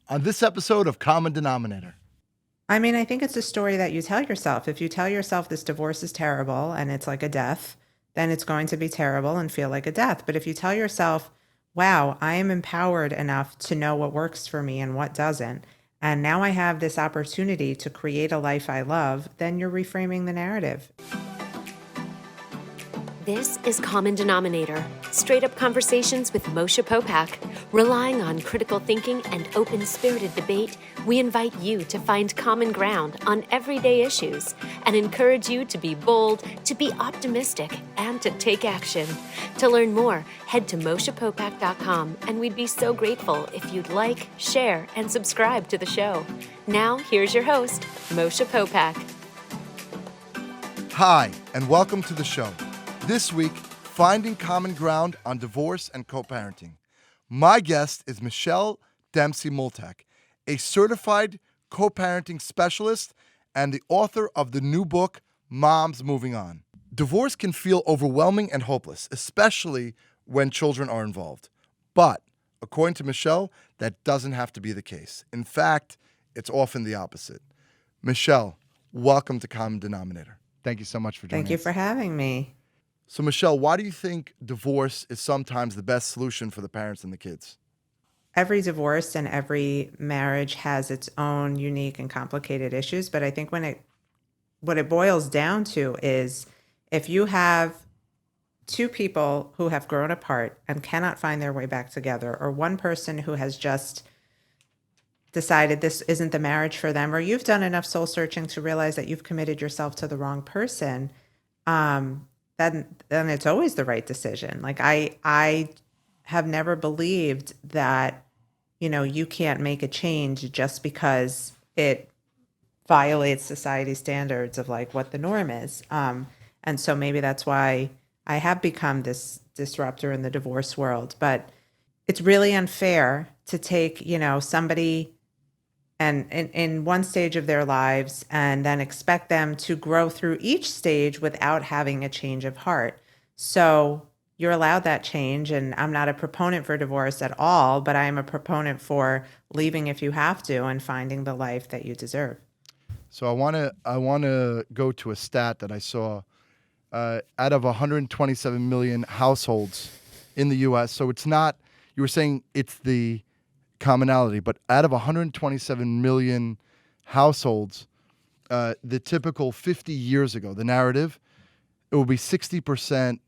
on this episode of Common Denominator. I mean, I think it's a story that you tell yourself. If you tell yourself this divorce is terrible and it's like a death, then it's going to be terrible and feel like a death. But if you tell yourself, wow, I am empowered enough to know what works for me and what doesn't, and now I have this opportunity to create a life I love, then you're reframing the narrative. This is Common Denominator, straight-up conversations with Moshe Popak. Relying on critical thinking and open-spirited debate, we invite you to find common ground on everyday issues and encourage you to be bold, to be optimistic, and to take action. To learn more, head to moshepopak.com, and we'd be so grateful if you'd like, share, and subscribe to the show. Now, here's your host, Moshe Popak. Hi, and welcome to the show. This week, finding common ground on divorce and co-parenting. My guest is Michelle Dempsey-Multack, a certified co-parenting specialist and the author of the new book, Moms Moving On. Divorce can feel overwhelming and hopeless, especially when children are involved. But, according to Michelle, that doesn't have to be the case. In fact, it's often the opposite. Michelle, welcome to Common Denominator. Thank you so much for joining us. Thank you for having me. So, Michelle, why do you think divorce is sometimes the best solution for the parents and the kids? Every divorce and every marriage has its own unique and complicated issues, but I think what it boils down to is if you have two people who have grown apart and cannot find their way back together, or one person who has just decided this isn't the marriage for them, or you've done enough soul searching to realize that you've committed yourself to the wrong person, then it's always the right decision. Like I have never believed that, you can't make a change just because it violates society's standards of like what the norm is. And so maybe that's why I have become this disruptor in the divorce world. But it's really unfair to take, somebody and in one stage of their lives and then expect them to grow through each stage without having a change of heart. So you're allowed that change, and I'm not a proponent for divorce at all, but I am a proponent for leaving if you have to and finding the life that you deserve. So I want to go to a stat that I saw. Out of 127 million households in the U.S., so it's not, you were saying it's the commonality, but out of 127 million households, the typical 50 years ago, the narrative, it would be 60%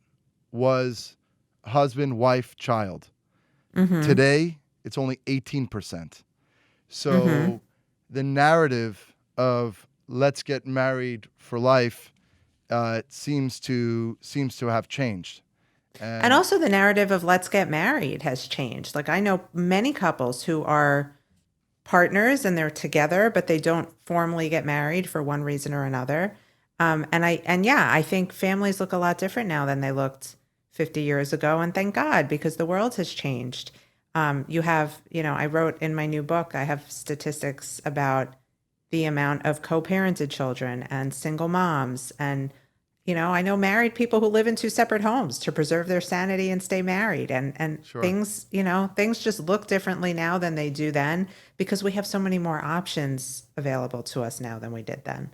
was husband, wife, child. Mm-hmm. Today, it's only 18%. So the narrative of let's get married for life seems to have changed. And also the narrative of let's get married has changed. Like I know many couples who are partners and they're together, but they don't formally get married for one reason or another. I think families look a lot different now than they looked 50 years ago. And thank God, because the world has changed. I wrote in my new book, I have statistics about the amount of co-parented children and single moms. And, I know married people who live in two separate homes to preserve their sanity and stay married. And Sure. things just look differently now than they do then because we have so many more options available to us now than we did then.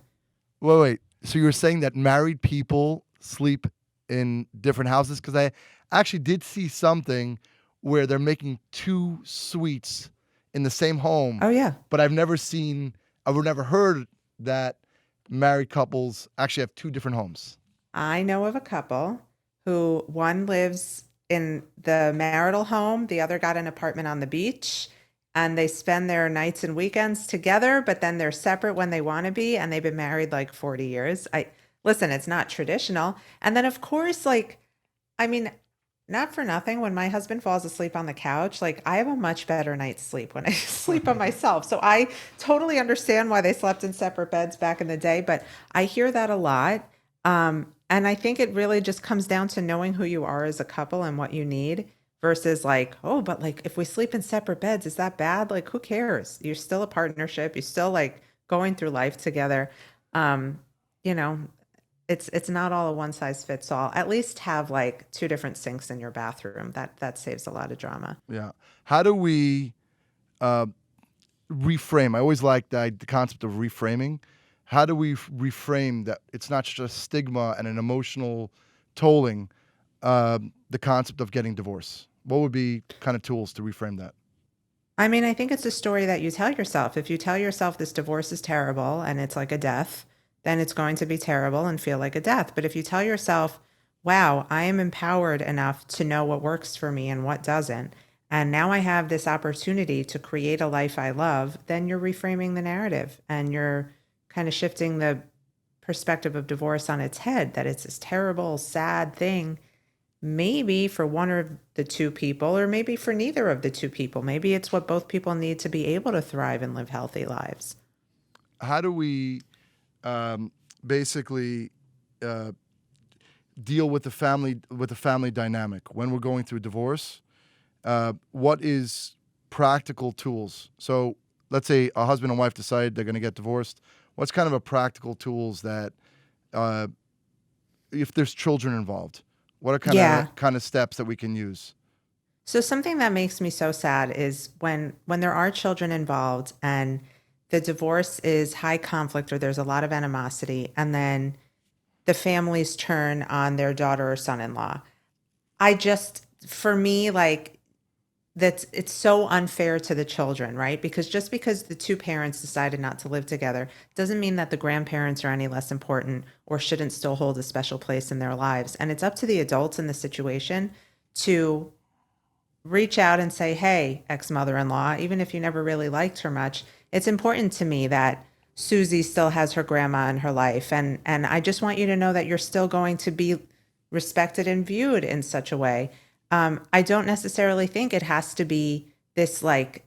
Wait. So you're saying that married people sleep in different houses? Because I actually did see something where they're making two suites in the same home. Oh, yeah. But I've never heard that married couples actually have two different homes. I know of a couple who one lives in the marital home, the other got an apartment on the beach, and they spend their nights and weekends together, but then they're separate when they want to be, and they've been married like 40 years. Listen, it's not traditional. And then of course, not for nothing, when my husband falls asleep on the couch, like I have a much better night's sleep when I sleep on myself. So I totally understand why they slept in separate beds back in the day, but I hear that a lot. And I think it really just comes down to knowing who you are as a couple and what you need versus like, oh, but like if we sleep in separate beds, is that bad? Like, who cares? You're still a partnership. You're still like going through life together. You know, it's not all a one size fits all. At least have like two different sinks in your bathroom. That saves a lot of drama. Yeah. How do we reframe. I always like the concept of reframing. How do we reframe that? It's not just a stigma and an emotional tolling. The concept of getting divorced. What would be kind of tools to reframe that? I mean, I think it's a story that you tell yourself. If you tell yourself this divorce is terrible and it's like a death, then it's going to be terrible and feel like a death. But if you tell yourself, wow, I am empowered enough to know what works for me and what doesn't, and now I have this opportunity to create a life I love, then you're reframing the narrative and you're kind of shifting the perspective of divorce on its head, that it's this terrible, sad thing. Maybe for one of the two people, or maybe for neither of the two people. Maybe it's what both people need to be able to thrive and live healthy lives. How do we basically uh, deal with the family dynamic when we're going through divorce? What is practical tools? So let's say a husband and wife decide they're going to get divorced. What's kind of a practical tools that if there's children involved? What are Yeah. kind of steps that we can use? So something that makes me so sad is when there are children involved and the divorce is high conflict or there's a lot of animosity, and then the families turn on their daughter or son-in-law. For me, like, that's it's so unfair to the children, right? Because just because the two parents decided not to live together doesn't mean that the grandparents are any less important or shouldn't still hold a special place in their lives. And it's up to the adults in the situation to reach out and say, hey, ex-mother-in-law, even if you never really liked her much, it's important to me that Susie still has her grandma in her life. And I just want you to know that you're still going to be respected and viewed in such a way. I don't necessarily think it has to be this like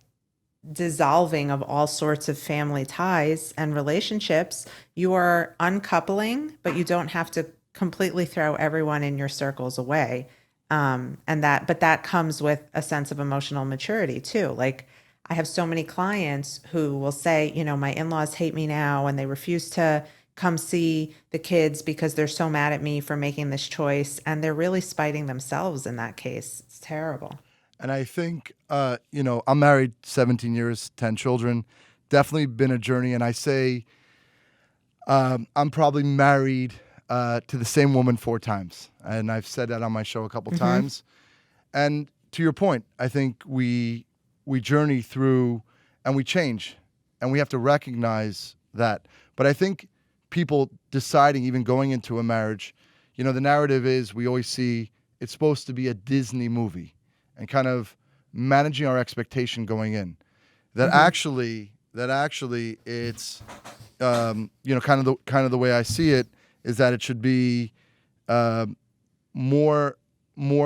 dissolving of all sorts of family ties and relationships. You are uncoupling, but you don't have to completely throw everyone in your circles away. But that comes with a sense of emotional maturity too. Like, I have so many clients who will say, my in-laws hate me now and they refuse to come see the kids because they're so mad at me for making this choice. And they're really spiting themselves in that case. It's terrible. And I think, I'm married 17 years, 10 children, definitely been a journey. And I say I'm probably married to the same woman 4 times. And I've said that on my show a couple times. And to your point, I think we journey through and we change and we have to recognize that. But I think people deciding, even going into a marriage, the narrative is we always see it's supposed to be a Disney movie and kind of managing our expectation going in. That actually it's kind of the way I see it is that it should be more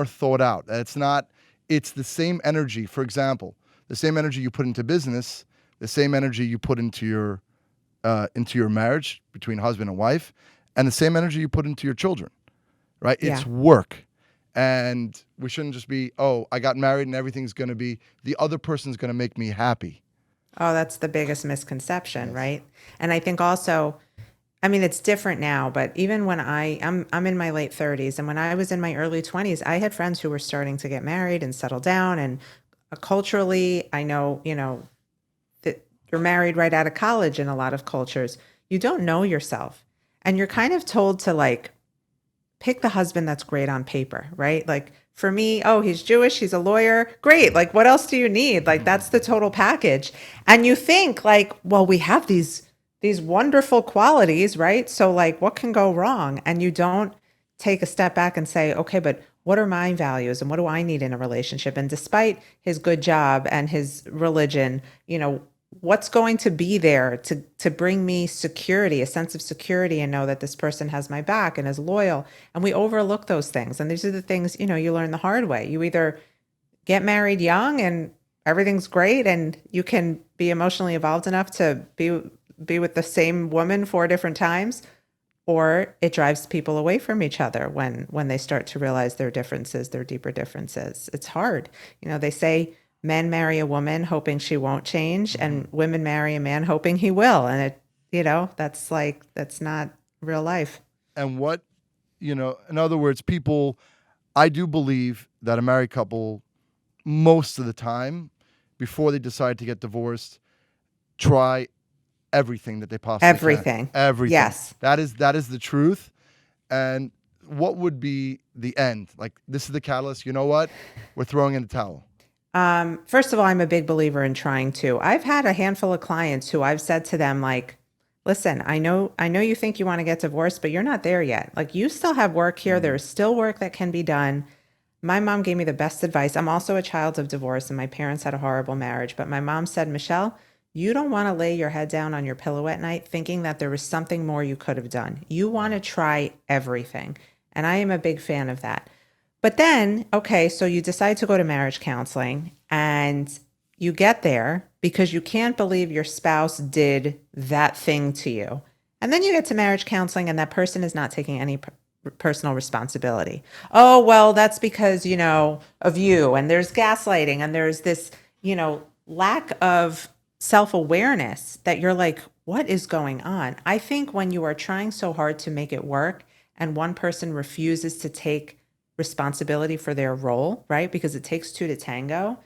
thought out. It's the same energy. For example, the same energy you put into business, the same energy you put into your marriage between husband and wife, and the same energy you put into your children, right? Yeah. It's work. And we shouldn't just be, oh, I got married and everything's going to be, the other person's going to make me happy. Oh, that's the biggest misconception, right? And I think also, I mean, it's different now, but even when I'm in my late 30s, and when I was in my early 20s, I had friends who were starting to get married and settle down. And culturally, I know, that you're married right out of college in a lot of cultures. You don't know yourself. And you're kind of told to like pick the husband that's great on paper, right? Like for me, oh, he's Jewish, he's a lawyer. Great. Like what else do you need? Like that's the total package. And you think like, well, we have these wonderful qualities, right? So like what can go wrong? And you don't take a step back and say, okay, but what are my values and what do I need in a relationship? And despite his good job and his religion, what's going to be there to bring me security, a sense of security, and know that this person has my back and is loyal. And we overlook those things. And these are the things, you learn the hard way. You either get married young and everything's great and you can be emotionally evolved enough to be with the same woman 4 different times, or it drives people away from each other when they start to realize their differences, their deeper differences. It's hard. They say men marry a woman hoping she won't change, and women marry a man hoping he will. And that's not real life. And in other words, I do believe that a married couple, most of the time, before they decide to get divorced, try everything that they possibly Everything. can. Everything. Yes. That is the truth. And what would be the end? Like, this is the catalyst. You know what? We're throwing in the towel. First of all, I'm a big believer in trying to. I've had a handful of clients who I've said to them, like, listen, I know you think you want to get divorced, but you're not there yet. Like, you still have work here. There's still work that can be done. My mom gave me the best advice. I'm also a child of divorce, and my parents had a horrible marriage. But my mom said, Michelle, you don't want to lay your head down on your pillow at night thinking that there was something more you could have done. You want to try everything. And I am a big fan of that. But then, okay, so you decide to go to marriage counseling and you get there because you can't believe your spouse did that thing to you. And then you get to marriage counseling and that person is not taking any personal responsibility. Oh, well, that's because, of you. And there's gaslighting and there's this, lack of self-awareness that you're like, what is going on? I think when you are trying so hard to make it work and one person refuses to take responsibility for their role, right? Because it takes two to tango,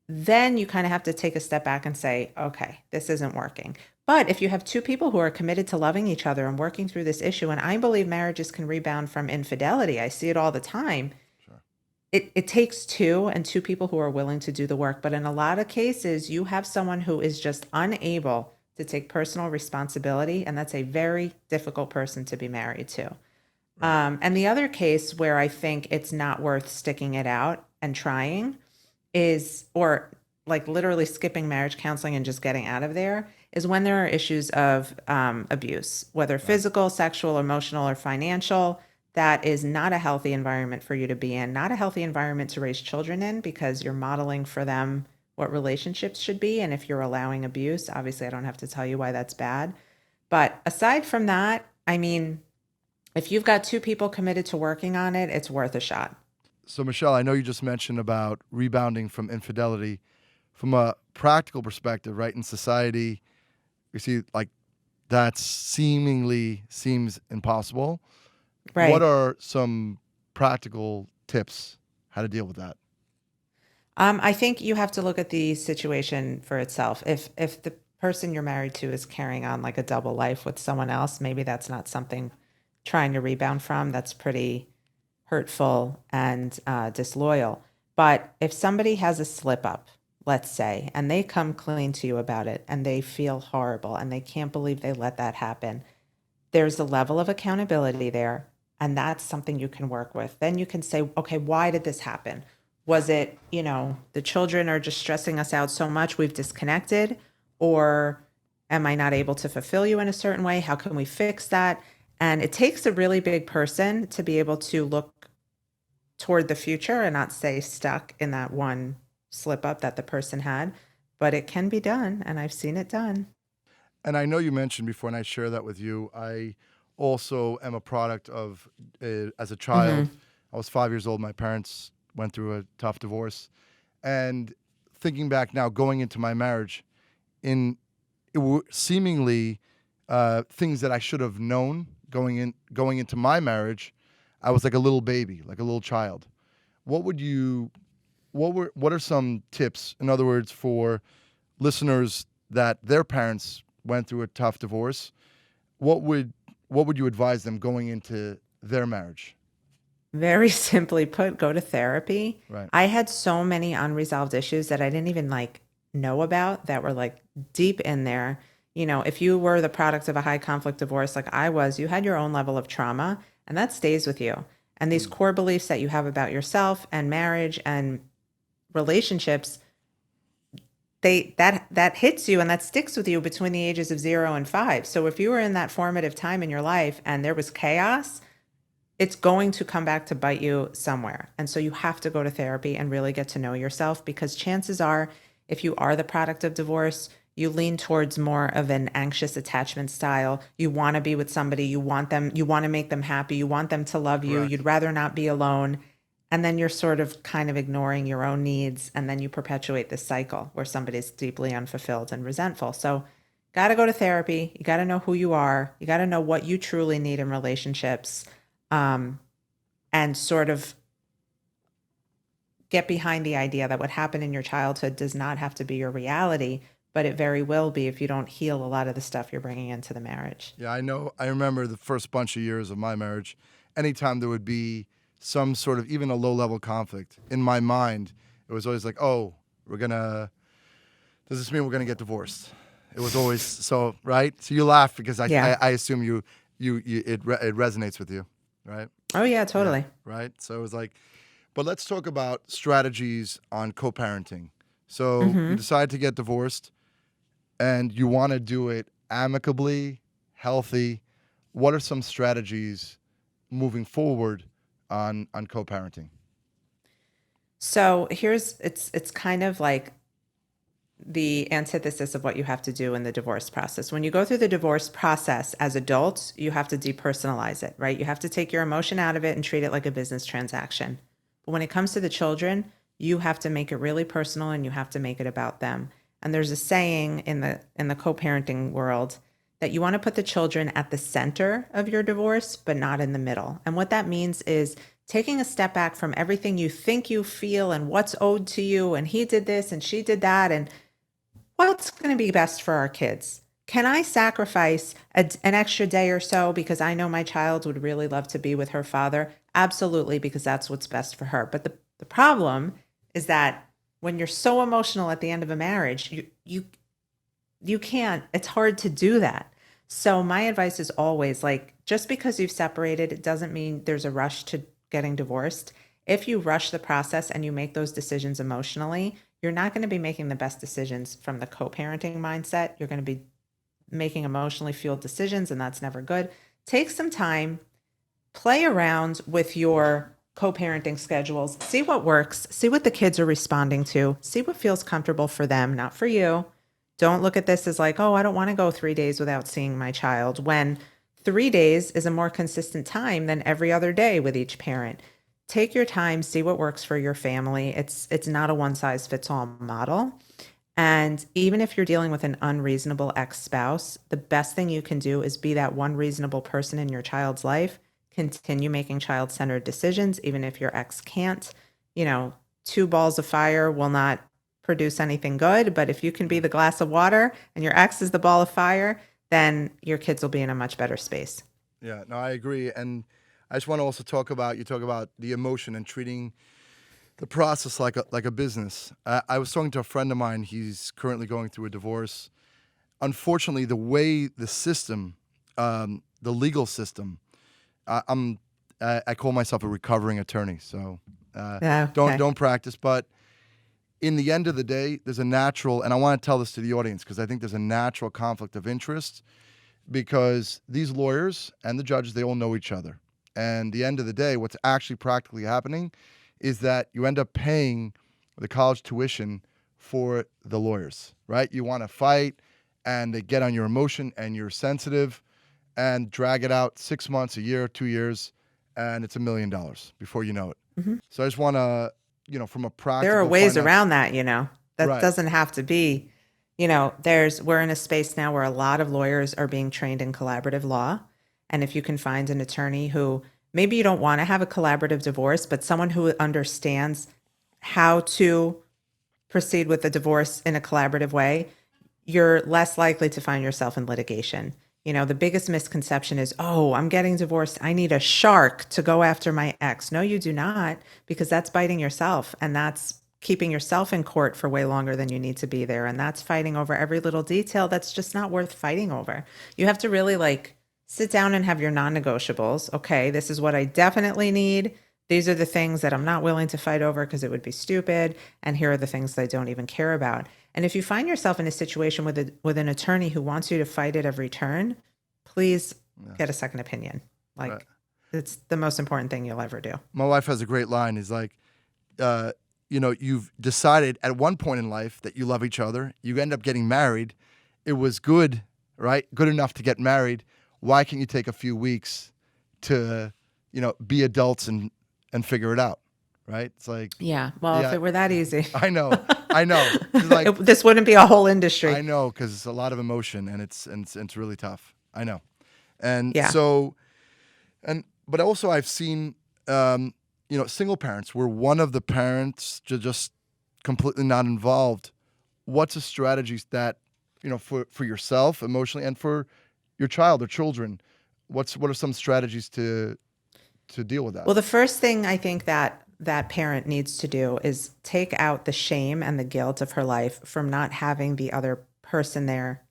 then you kind of have to take a step back and say, okay, this isn't working. But if you have two people who are committed to loving each other and working through this issue, and I believe marriages can rebound from infidelity, I see it all the time. Sure. It takes two and two people who are willing to do the work. But in a lot of cases, you have someone who is just unable to take personal responsibility, and that's a very difficult person to be married to. And the other case where I think it's not worth sticking it out and trying is, or like literally skipping marriage counseling and just getting out of there, is when there are issues of abuse, whether physical, sexual, emotional, or financial. That is not a healthy environment for you to be in, not a healthy environment to raise children in, because you're modeling for them what relationships should be. And if you're allowing abuse, obviously I don't have to tell you why that's bad. But aside from that, I mean, if you've got two people committed to working on it, it's worth a shot. So, Michelle, I know you just mentioned about rebounding from infidelity. From a practical perspective, right, in society, you see, like, that seems impossible. Right. What are some practical tips how to deal with that? I think you have to look at the situation for itself. If the person you're married to is carrying on like a double life with someone else, maybe that's not something trying to rebound from. That's pretty hurtful and disloyal. But if somebody has a slip up, let's say, and they come clean to you about it and they feel horrible and they can't believe they let that happen, there's a level of accountability there. And that's something you can work with. Then you can say, okay, why did this happen? Was it, the children are just stressing us out so much we've disconnected? Or am I not able to fulfill you in a certain way? How can we fix that? And it takes a really big person to be able to look toward the future and not stay stuck in that one slip up that the person had. But it can be done, and I've seen it done. And I know you mentioned before, and I share that with you, I also am a product of, as a child, I was 5 years old. My parents went through a tough divorce. And thinking back now, going into my marriage, seemingly things that I should have known going into my marriage, I was like a little baby, like a little child. What are some tips, in other words, for listeners that their parents went through a tough divorce? What would you advise them going into their marriage? Very simply put, go to therapy. Right. I had so many unresolved issues that I didn't even know about that were deep in there. If you were the product of a high conflict divorce like I was, you had your own level of trauma and that stays with you. And these core beliefs that you have about yourself and marriage and relationships, that hits you and that sticks with you between the ages of 0 and 5. So if you were in that formative time in your life and there was chaos, it's going to come back to bite you somewhere. And so you have to go to therapy and really get to know yourself, because chances are, if you are the product of divorce, you lean towards more of an anxious attachment style. You want to be with somebody, you want to make them happy, you want them to love you, Correct. you'd rather not be alone. And then you're sort of kind of ignoring your own needs. And then you perpetuate this cycle where somebody's deeply unfulfilled and resentful. So got to go to therapy. You got to know who you are. You got to know what you truly need in relationships. And sort of get behind the idea that what happened in your childhood does not have to be your reality, but it very will be if you don't heal a lot of the stuff you're bringing into the marriage. Yeah, I know. I remember the first bunch of years of my marriage, anytime there would be some sort of even a low-level conflict, in my mind, it was always like, oh, does this mean we're going to get divorced? It was always so, right? So you laugh because Yeah. I assume it resonates with you, right? Oh, yeah, totally. Right? So it was like, but let's talk about strategies on co-parenting. So you Mm-hmm. decide to get divorced and you want to do it amicably, healthy. What are some strategies moving forward on co-parenting? So it's kind of like the antithesis of what you have to do in the divorce process. When you go through the divorce process as adults, you have to depersonalize it, right? You have to take your emotion out of it and treat it like a business transaction. But when it comes to the children, you have to make it really personal and you have to make it about them. And there's a saying in the co-parenting world that you want to put the children at the center of your divorce, but not in the middle. And what that means is taking a step back from everything you think you feel and what's owed to you, and he did this and she did that, and what's going to be best for our kids? Can I sacrifice an extra day or so because I know my child would really love to be with her father? Absolutely, because that's what's best for her. But the problem is that when you're so emotional at the end of a marriage, you can't, it's hard to do that. So my advice is always like, just because you've separated, it doesn't mean there's a rush to getting divorced. If you rush the process and you make those decisions emotionally, you're not going to be making the best decisions from the co-parenting mindset. You're going to be making emotionally fueled decisions, and that's never good. Take some time, play around with your co-parenting schedules, see what works, see what the kids are responding to, see what feels comfortable for them, not for you. Don't look at this as like, oh, I don't want to go 3 days without seeing my child, when 3 days is a more consistent time than every other day with each parent. Take your time, see what works for your family. It's not a one size fits all model. And even if you're dealing with an unreasonable ex-spouse, the best thing you can do is be that one reasonable person in your child's life. Continue making child-centered decisions, even if your ex can't. Two balls of fire will not produce anything good. But if you can be the glass of water and your ex is the ball of fire, then your kids will be in a much better space. Yeah, no, I agree. And I just want to also talk about the emotion and treating the process like a business. I was talking to a friend of mine. He's currently going through a divorce. Unfortunately, the way the system, the legal system, I call myself a recovering attorney. So Yeah, okay. don't practice. But in the end of the day, there's a natural, and I want to tell this to the audience because I think there's a natural conflict of interest because these lawyers and the judges, they all know each other. And the end of the day, what's actually practically happening is that you end up paying the college tuition for the lawyers, right? You want to fight and they get on your emotion and you're sensitive and drag it out 6 months, a year, 2 years, and it's $1 million before you know it. Mm-hmm. So I just want to, from a practical There are ways finance, around that, that right? doesn't have to be, we're in a space now where a lot of lawyers are being trained in collaborative law. And if you can find an attorney who maybe you don't want to have a collaborative divorce, but someone who understands how to proceed with the divorce in a collaborative way, you're less likely to find yourself in litigation. The biggest misconception is, oh, I'm getting divorced, I need a shark to go after my ex. No, you do not, because that's biting yourself and that's keeping yourself in court for way longer than you need to be there. And that's fighting over every little detail that's just not worth fighting over. You have to really sit down and have your non-negotiables. Okay, this is what I definitely need. These are the things that I'm not willing to fight over because it would be stupid. And here are the things that I don't even care about. And if you find yourself in a situation with an attorney who wants you to fight at every turn, please get a second opinion. Right. It's the most important thing you'll ever do. My wife has a great line. He's like, you've decided at one point in life that you love each other. You end up getting married. It was good, right? Good enough to get married. Why can't you take a few weeks to, be adults and figure it out, right? It's like, yeah. Well, if it were that easy, I know. It's like, this wouldn't be a whole industry. I know, because it's a lot of emotion and it's really tough. I know, and Yeah. so, but also I've seen, single parents where one of the parents just completely not involved. what's the strategies that, for yourself emotionally and for your child or children, what are some strategies to deal with that? Well, the first thing I think that that parent needs to do is take out the shame and the guilt of her life from not having the other person there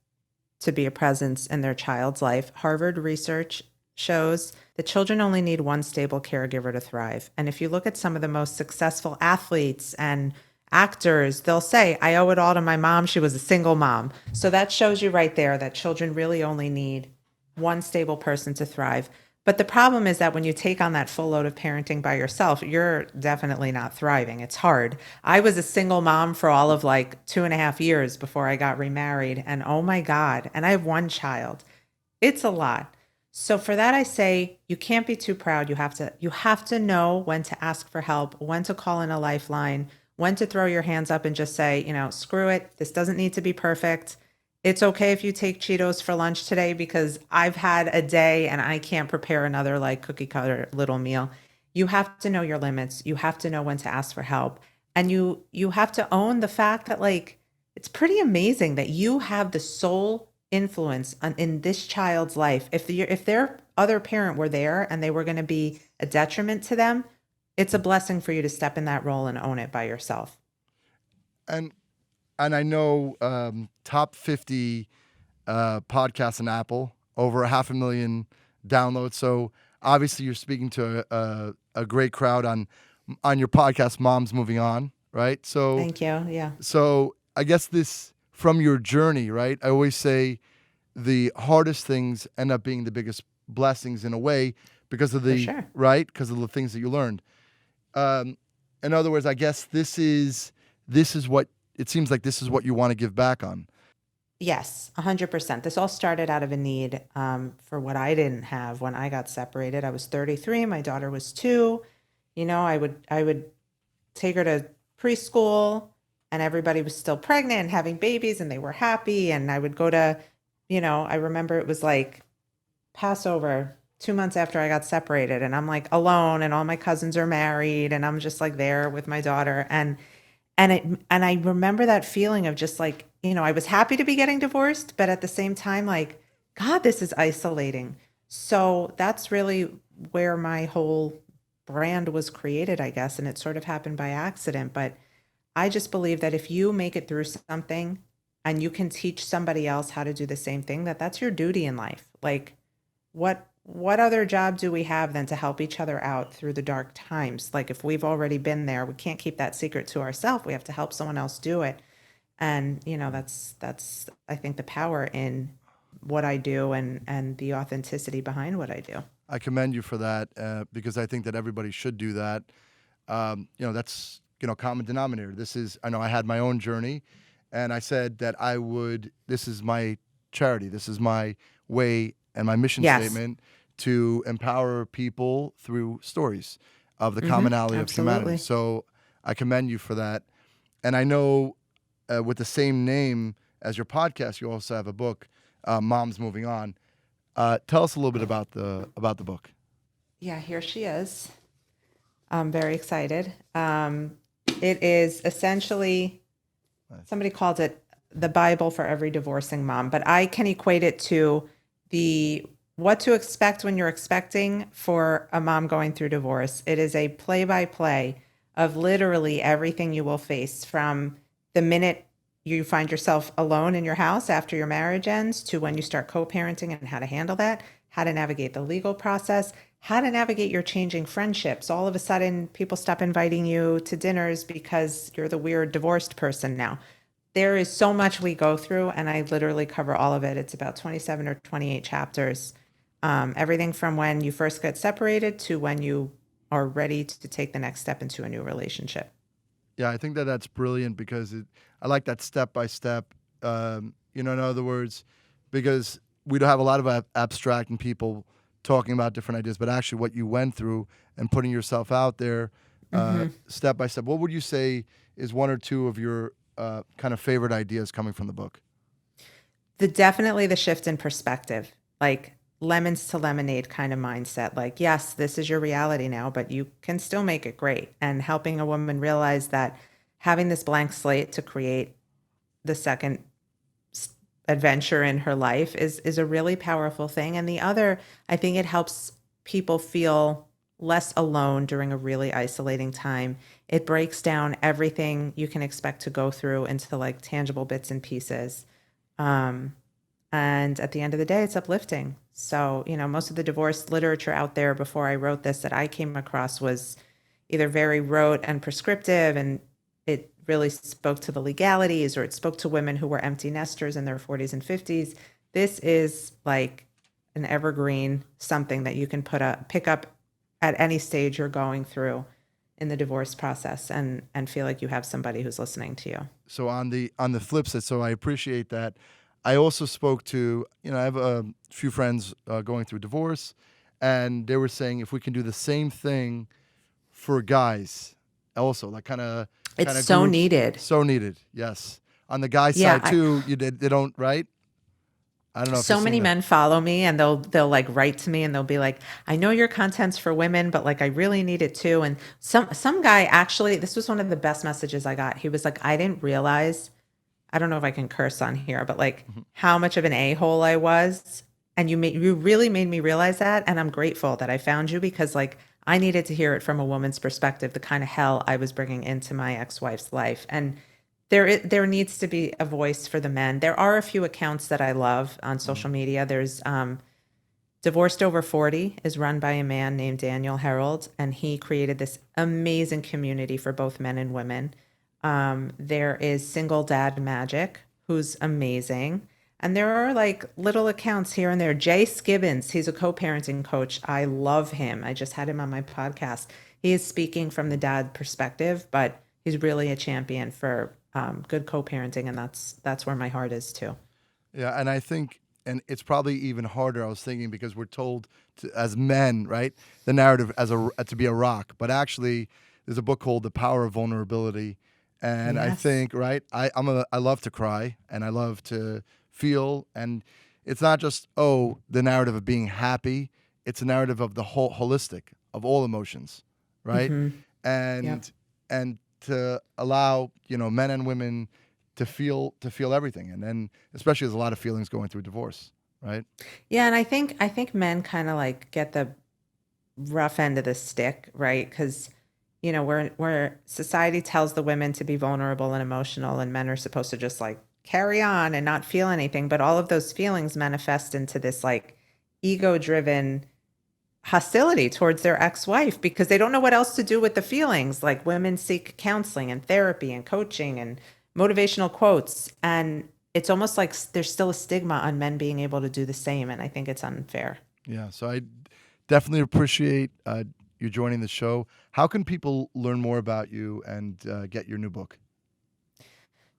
to be a presence in their child's life. Harvard research shows that children only need one stable caregiver to thrive. And if you look at some of the most successful athletes and actors, they'll say, I owe it all to my mom. She was a single mom. So that shows you right there that children really only need one stable person to thrive. But the problem is that when you take on that full load of parenting by yourself, you're definitely not thriving. It's hard. I was a single mom for all of like 2.5 years before I got remarried. And oh my God, and I have one child. It's a lot. So for that, I say you can't be too proud. You have to know when to ask for help, when to call in a lifeline, when to throw your hands up and just say, screw it. This doesn't need to be perfect. It's okay if you take Cheetos for lunch today because I've had a day and I can't prepare another like cookie cutter little meal. You have to know your limits. You have to know when to ask for help. And you have to own the fact that like it's pretty amazing that you have the sole influence in this child's life. If their other parent were there and they were going to be a detriment to them, it's a blessing for you to step in that role and own it by yourself. And I know top 50 podcasts on Apple, over 500,000 downloads. So obviously you're speaking to a great crowd on your podcast, Mom's Moving On, right? So Thank you. Yeah. So I guess this from your journey, right? I always say the hardest things end up being the biggest blessings in a way because of the sure. right, because of the things that you learned. In other words, I guess this is what it seems like. This is what you want to give back on. Yes, 100%. This all started out of a need for what I didn't have when I got separated. I was 33. My daughter was 2. I would take her to preschool, and everybody was still pregnant and having babies, and they were happy. And I would go to, I remember it was like Passover 2 months after I got separated, and I'm like alone, and all my cousins are married, and I'm just like there with my daughter, and I remember that feeling of just like, I was happy to be getting divorced, but at the same time, like, God, this is isolating. So that's really where my whole brand was created, I guess, and it sort of happened by accident. But I just believe that if you make it through something and you can teach somebody else how to do the same thing, that's your duty in life. Like, what other job do we have than to help each other out through the dark times? Like if we've already been there, we can't keep that secret to ourselves. We have to help someone else do it. And that's I think the power in what I do and the authenticity behind what I do. I commend you for that because I think that everybody should do that. That's common denominator. I know I had my own journey, and I said that I would. This is my charity. This is my way and my mission statement to empower people through stories of the commonality of humanity. So I commend you for that. And I know with the same name as your podcast, you also have a book, Mom's Moving On. Tell us a little bit about the book. Yeah, here she is. I'm very excited. It is essentially, somebody called it the Bible for every divorcing mom, but I can equate it to what to expect when you're expecting for a mom going through divorce. It is a play-by-play of literally everything you will face from the minute you find yourself alone in your house after your marriage ends to when you start co-parenting and how to handle that, how to navigate the legal process, how to navigate your changing friendships. All of a sudden, people stop inviting you to dinners because you're the weird divorced person now. There is so much we go through, and I literally cover all of it. It's about 27 or 28 chapters. Everything from when you first get separated to when you are ready to take the next step into a new relationship. Yeah, I think that's brilliant because I like that step by step. In other words, because we don't have a lot of abstract and people talking about different ideas, but actually what you went through and putting yourself out there step by step. What would you say is one or two of your kind of favorite ideas coming from the book? Definitely the shift in perspective, like lemons to lemonade kind of mindset. Like, yes, this is your reality now, but you can still make it great. And helping a woman realize that having this blank slate to create the second adventure in her life is a really powerful thing. And the other, I think it helps people feel less alone during a really isolating time. It breaks down everything you can expect to go through into like tangible bits and pieces. And at the end of the day, it's uplifting. So, most of the divorce literature out there before I wrote this that I came across was either very rote and prescriptive, and it really spoke to the legalities, or it spoke to women who were empty nesters in their 40s and 50s. This is like an evergreen, something that you can pick up at any stage you're going through in the divorce process, and feel like you have somebody who's listening to you. So on the flip side, so I appreciate that. I also spoke to, I have a few friends going through divorce, and they were saying if we can do the same thing for guys also, like kind of it's so groups, needed. So needed, yes. On the guy side too, they don't, right? I don't know. So many men follow me, and they'll like write to me, and they'll be like, "I know your content's for women, but like I really need it too." And some guy, actually, this was one of the best messages I got. He was like, "I didn't realize, I don't know if I can curse on here, but like how much of an a-hole I was, and you really made me realize that, and I'm grateful that I found you, because like I needed to hear it from a woman's perspective, the kind of hell I was bringing into my ex-wife's life." And there needs to be a voice for the men. There are a few accounts that I love on social media. There's Divorced Over 40 is run by a man named Daniel Herold, and he created this amazing community for both men and women. There is Single Dad Magic, who's amazing. And there are like little accounts here and there. Jay Skibbins, he's a co-parenting coach. I love him. I just had him on my podcast. He is speaking from the dad perspective, but he's really a champion for good co-parenting, and that's where my heart is too. Yeah, and I think, and it's probably even harder, I was thinking, because we're told as men, right, the narrative to be a rock, but actually there's a book called The Power of Vulnerability, and yes. I think, right, I love to cry, and I love to feel, and it's not just, the narrative of being happy, it's a narrative of the whole holistic, of all emotions, right? Mm-hmm. And to allow, men and women to feel everything. And then especially there's a lot of feelings going through divorce, right? Yeah, and I think men kind of like get the rough end of the stick, right? Because, where society tells the women to be vulnerable and emotional, and men are supposed to just like carry on and not feel anything. But all of those feelings manifest into this like ego-driven hostility towards their ex-wife, because they don't know what else to do with the feelings. Like, women seek counseling and therapy and coaching and motivational quotes, and it's almost like there's still a stigma on men being able to do the same, and I think it's unfair. Yeah, so I definitely appreciate you joining the show. How can people learn more about you and get your new book?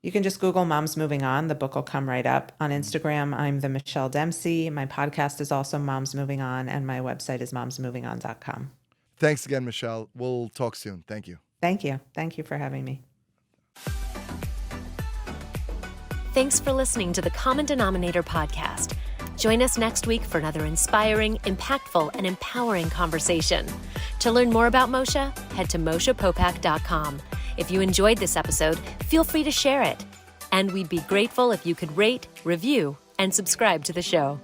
You can just Google Moms Moving On. The book will come right up. On Instagram, I'm the Michelle Dempsey. My podcast is also Moms Moving On, and my website is momsmovingon.com. Thanks again, Michelle. We'll talk soon. Thank you. Thank you. Thank you for having me. Thanks for listening to the Common Denominator podcast. Join us next week for another inspiring, impactful, and empowering conversation. To learn more about Moshe, head to MoshePopak.com. If you enjoyed this episode, feel free to share it. And we'd be grateful if you could rate, review, and subscribe to the show.